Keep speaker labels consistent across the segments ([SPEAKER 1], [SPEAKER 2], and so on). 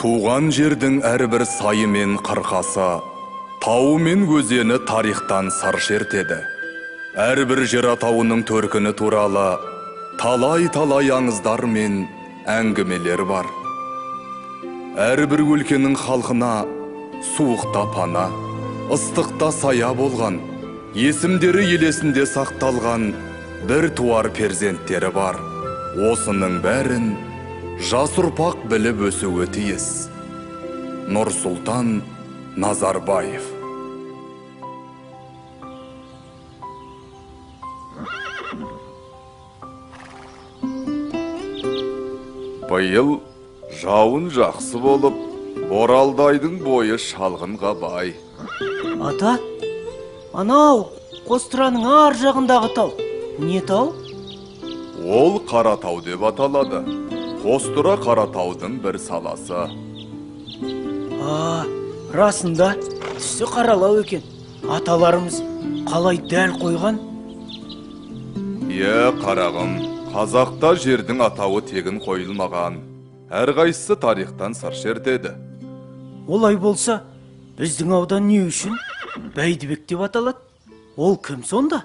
[SPEAKER 1] Туған жердің әрбір сайы мен қырқасы, тауы мен өзені тарихтан сыр шертеді. Әрбір жер атауының төркіні туралы талай-талай аңыздар мен әңгімелер бар. Әрбір өлкенің халқына суықта пана, ыстықта сая болған, есімдері елесінде сақталған бір туар перзенттері бар. Осының бәрін жас ұрпақ біліп өсуі тиіс. Нұрсұлтан Назарбаев. Биыл жауын жақсы болып, Боралдайдың бойы шалғынға бай.
[SPEAKER 2] Ата, анау Қостыраның ар жағындағы тау. Не тау?
[SPEAKER 1] Ол Қаратау деп аталады. Қостыра Қаратаудың бір саласы.
[SPEAKER 2] Расында түсі қаралау екен. Аталарымыз қалай дәл қойған?
[SPEAKER 1] Қарағым, қазақта жердің атауы тегін қойылмаған. Әрқайсысы тарихтан сыр шертеді.
[SPEAKER 2] Олай болса, біздің аудан не үшін Бәйдібек деп аталады? Ол кім сонда?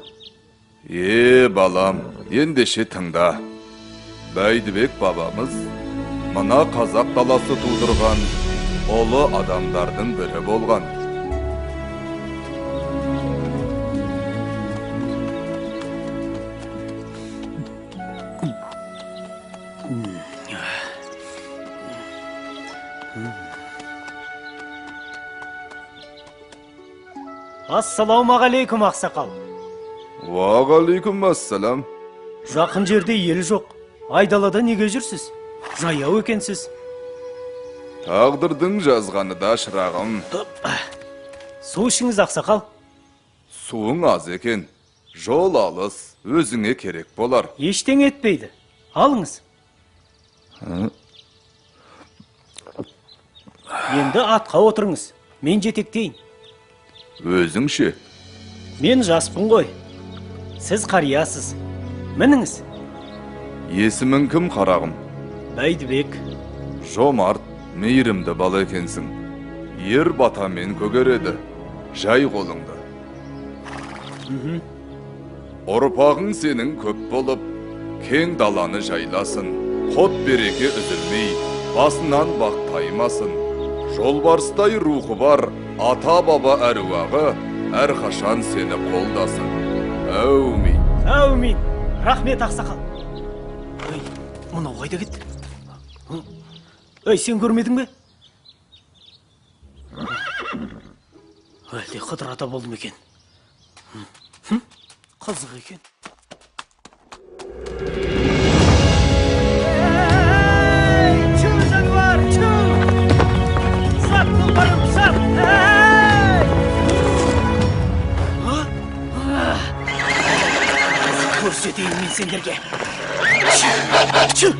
[SPEAKER 1] Балам, ендеше тыңда. Бәйдібек бабамыз мына қазақ даласы тудырған ұлы адамдардың бірі болған.
[SPEAKER 2] Ассалаумағалейкум, ақсақал.
[SPEAKER 1] Уағалейкум ассалам.
[SPEAKER 2] Жақын жерде ел жоқ. Айдалада неге жүрсіз? Жаяу екенсіз.
[SPEAKER 1] Тағдырдың жазғаны да, шырағым.
[SPEAKER 2] Су ішіңіз, ақсақал.
[SPEAKER 1] Суың аз екен. Жол алыс, өзіңе керек болар.
[SPEAKER 2] Ештеңе етпейді. Алыңыз. Енді атқа отырыңыз. Мен жетектейін.
[SPEAKER 1] Өзіңше?
[SPEAKER 2] Мен жаспын ғой. Сіз қариясыз. Мініңіз.
[SPEAKER 1] Есімің кім, қарағым?
[SPEAKER 2] Бәйдібек.
[SPEAKER 1] Жомарт, мейірімді бала екенсің. Ер батамен көгереді. Жай қолыңды. Ұрпағың сенің көп болып, кең даланы жайласын. Қот береке үзілмей, басынан бақ таймасын. Жолбарыстай рухы бар ата-баба әруағы әрқашан сені қолдасын. Әумин.
[SPEAKER 2] Әумин. Рахмет, ақсақал. Мынау қайда кетті? Сен көрмедің бе? Әлде Қыдыр ата болды ма екен? Қызық екен. Чу, жануар, чу! Сат, тұлпарым, сат! Көрсетейін мен сендерге. Чу!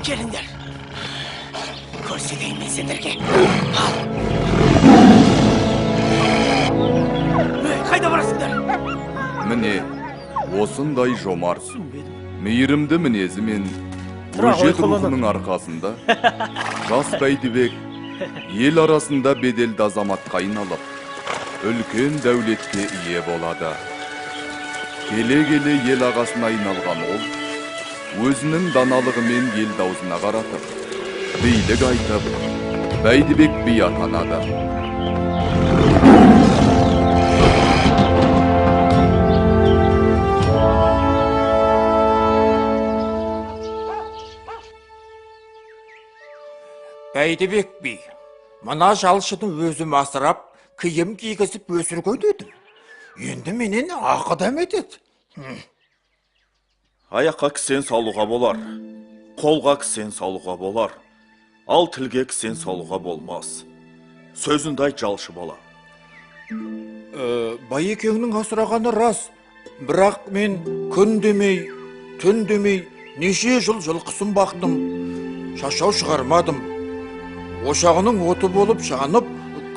[SPEAKER 2] Келіңдер. Көрсетейін мен сендерге. Қайда барасыңдар?
[SPEAKER 1] Міне, осындай жомарт, мейірімді мінезімен өжет рухының арқасында жас Бәйдібек ел арасында беделді азаматқа айналып, үлкен дәулетке ие болады. Келе-келе ел ағасына айналған ол, өзінің даналығымен ел даузына қаратып, билік айтып, Бәйдібек би атанады.
[SPEAKER 3] Бәйдібек би, мына жалшыны өзім асырап, киім кигізіп өсірген едім. Енді менен ақыдам етеді.
[SPEAKER 4] Аяққа кісен салуға болар, қолға кісен салуға болар, ал тілге кісен салуға болмас. Сөзінді айт, жалшы бала.
[SPEAKER 3] Бай екеуінің асырағаны рас, бірақ мен күн демей, түн демей неше жыл жылқысын бақтым. Шашау шығармадым. Ошағының оты болып жанып,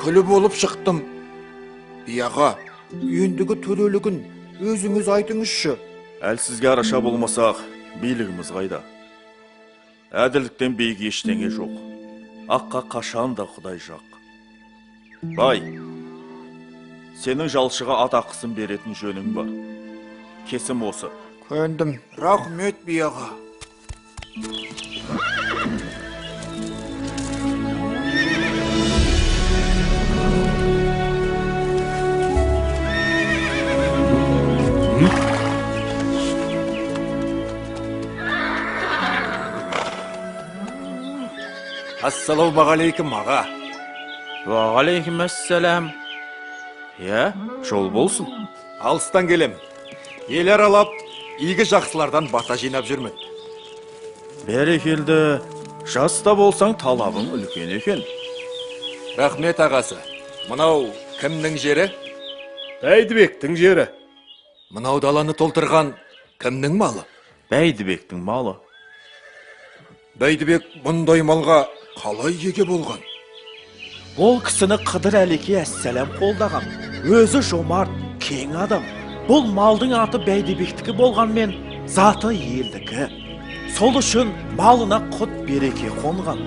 [SPEAKER 3] күлі болып шықтым. Бияға, ендігі төрелігін өзіңіз айтыңызшы.
[SPEAKER 4] Әлсізге араша болмасақ, билігіміз қайда? Әділдіктен биік ештеңе жоқ. Аққа қашан да Құдай жақ. Бай, сенің жалшыға атақысын беретін жөнің бар. Кесім осы.
[SPEAKER 3] Көндім. Рахмет, бияға. Ассалаумағалейкум, аға.
[SPEAKER 5] Уағалейкум ассалам.
[SPEAKER 4] Жол болсын.
[SPEAKER 3] Алыстан келем. Ел аралап, игі жақсылардан бата жинап жүрмін.
[SPEAKER 4] Бәрекелді, жаста болсаң талабың үлкен екен.
[SPEAKER 3] Рахмет, ағасы. Мынау кімнің жері?
[SPEAKER 6] Бәйдібектің жері.
[SPEAKER 3] Мынау даланы толтырған кімнің малы?
[SPEAKER 4] Бәйдібектің малы.
[SPEAKER 3] Бәйдібек бұндай малға қалай еге болған?
[SPEAKER 5] Бұл кісіні Қыдыр Әлеке әссәлем қолдаған. Өзі жомарт, кең адам. Бұл малдың аты Бәйдібектікі болғанмен, заты елдікі. Сол үшін малына құт береке қонған.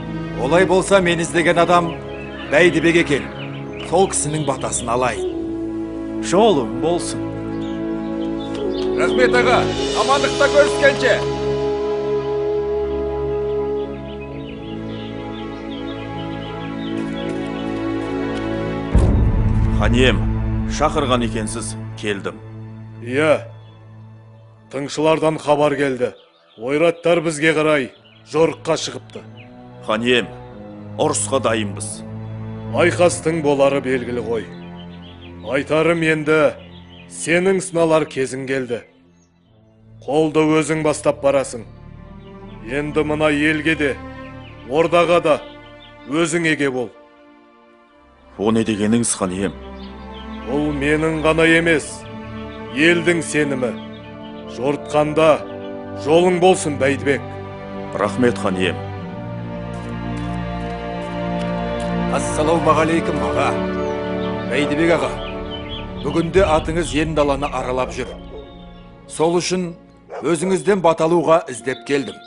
[SPEAKER 3] Олай болса мен іздеген адам Бәйдібек екен. Сол кісінің батасын алайын.
[SPEAKER 5] Жолың болсын.
[SPEAKER 3] Рахмет, аға. Амандықта көріскенше.
[SPEAKER 4] Ханем, шақырған екенсіз, келдім.
[SPEAKER 6] Иә, тыңшылардан хабар келді. Ойраттар бізге қарай жорыққа шығыпты.
[SPEAKER 4] Ханем, ұрысқа дайынбыз.
[SPEAKER 6] Айқастың болары белгілі ғой. Айтарым енді, сенің сыналар кезің келді. Қолды өзің бастап барасың. Енді мына елге де, ордаға да өзің еге бол.
[SPEAKER 4] О не дегеніңіз, ханем?
[SPEAKER 6] Бұл менің ғана емес, елдің сенімі. Жортқанда жолың болсын, Бәйдібек.
[SPEAKER 4] Рахмет, ханем.
[SPEAKER 3] Ассалаумағалейкум, аға. Бәйдібек аға, бүгінде атыңыз ен даланы аралап жүр. Сол үшін өзіңізден баталуға іздеп келдім.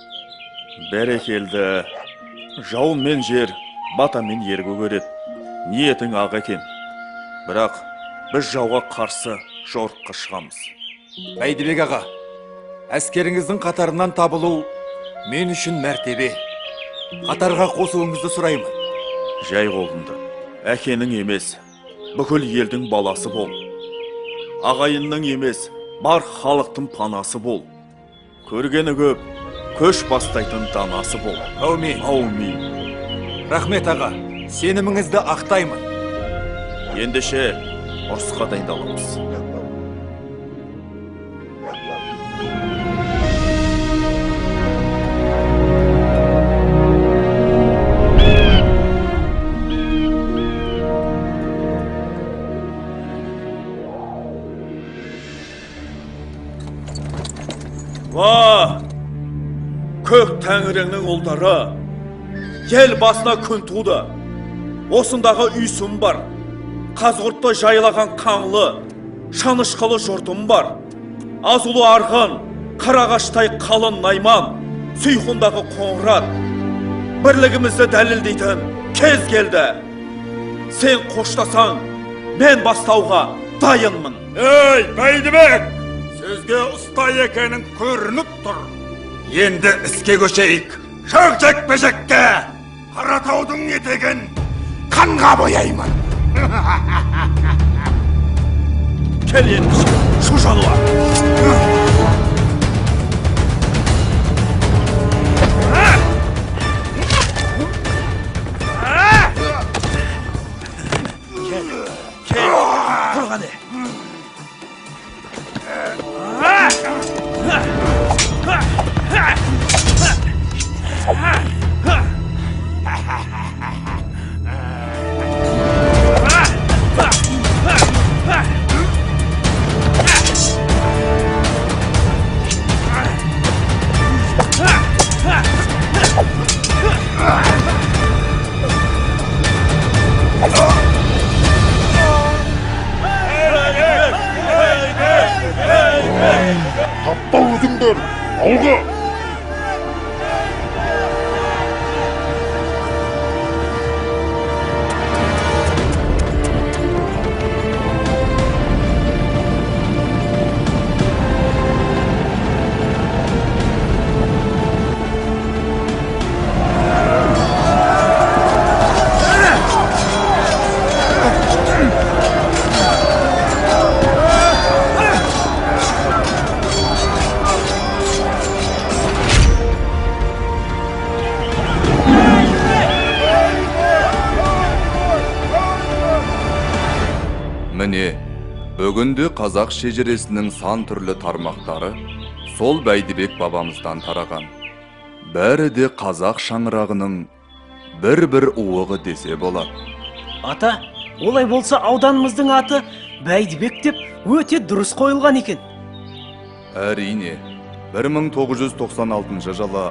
[SPEAKER 4] Бәрекелді. Жауын мен жер, бата мен ергі көреді. Ниетің ақ екен. Бірақ біз жауға қарсы жорыққа шығамыз.
[SPEAKER 3] Бәйдібек аға, әскеріңіздің қатарынан табылу мен үшін мәртебе. Қатарға қосуыңызды сұраймын.
[SPEAKER 4] Жай қолында. Әкенің емес, бүкіл елдің баласы бол. Ағайынның емес, бар халықтың панасы бол. Көргені көп, көш бастайтын данасы бол.
[SPEAKER 3] Аумин.
[SPEAKER 4] Аумин.
[SPEAKER 3] Рахмет аға, сеніміңізді ақтаймын.
[SPEAKER 4] Ендеше ұрысқа дайындаламыз. Ва! Көк тәңіріңнің ұлдары, ел басына күн туды. Осындағы үйсім бар, қазғұртты жайлаған қаңлы, шанышқылы жұртым бар. Азулы арғын, қарағаштай қалын найман, сүйхұндағы қоңырат. Бірлігімізді дәлелдейтін кез келді. Сен қоштасаң, мен бастауға дайынмын.
[SPEAKER 6] Ей, Бәйдібек!
[SPEAKER 3] Сөзге ұста екенің көрініп тұр. Енді іске көшейік. Шөкжек-бешекке Қаратаудың етегін қанға бояймын.
[SPEAKER 4] Кел ендіше, шу жануар.
[SPEAKER 7] Алға!
[SPEAKER 1] Міне, бүгінде қазақ шежіресінің сан түрлі тармақтары сол Бәйдібек бабамыздан тараған. Бәрі де қазақ шаңырағының бір-бір уығы десе болады.
[SPEAKER 2] Ата, олай болса ауданымыздың аты Бәйдібек деп өте дұрыс қойылған екен.
[SPEAKER 1] Әрине, 1996 жылы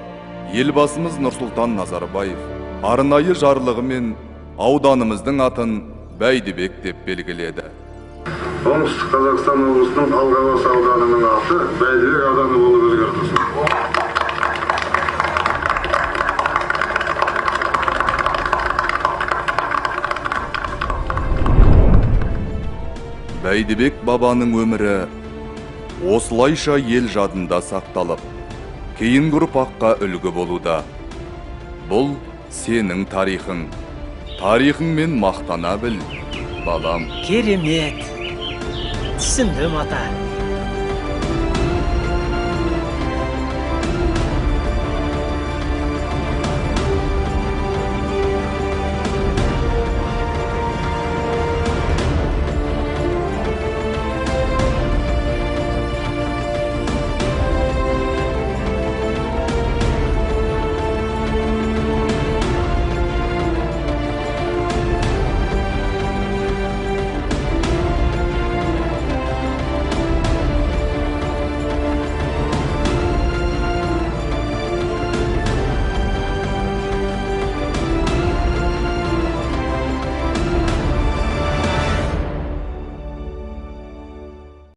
[SPEAKER 1] елбасымыз Нұрсұлтан Назарбаев арнайы жарлығымен ауданымыздың атын Бәйдібек деп белгіледі.
[SPEAKER 8] Оңтүстік Қазақстан облысының Алғабас ауданының аты Бәйдібек ауданы болып өзгертілсін.
[SPEAKER 1] Бәйдібек бабаның өмірі осылайша ел жадында сақталып, кейінгі ұрпаққа үлгі болуда. Бұл сенің тарихың. Тарихыңмен мақтана біл, балам.
[SPEAKER 2] Керемет. Түсіндім, ата.